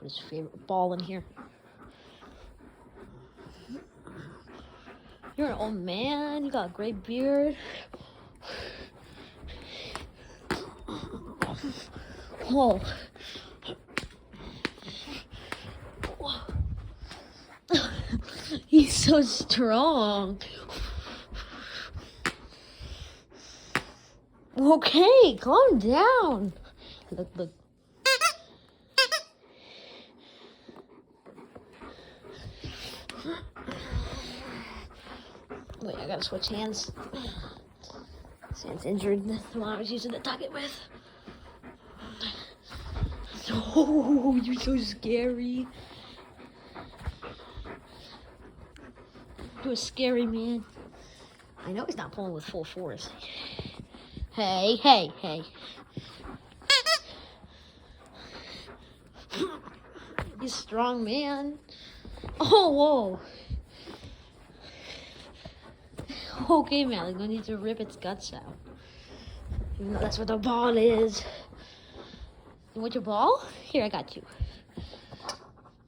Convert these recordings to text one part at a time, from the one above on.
Put his favorite ball in here. You're an old man. You got a gray beard. Whoa. He's so strong. Okay, calm down. Look. Wait, I gotta switch hands. This hand's injured. The one I was using to tuck it with. Oh, you're so scary. You're a scary man. I know he's not pulling with full force. Hey. He's a strong man. Oh, whoa. Okay, Malik, no need to rip its guts out. Even though that's what the ball is. You want your ball? Here, I got you.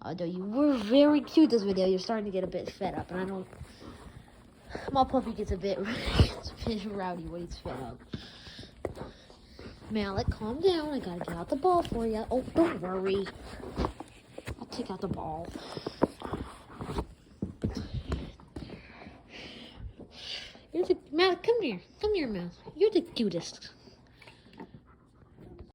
Although you were very cute this video, you're starting to get a bit fed up, and I don't. My puppy gets a bit rowdy when he's fed up. Malik, calm down. I gotta get out the ball for you. Oh, don't worry. I'll take out the ball. Malik, come here. Come here, Malik. You're the cutest.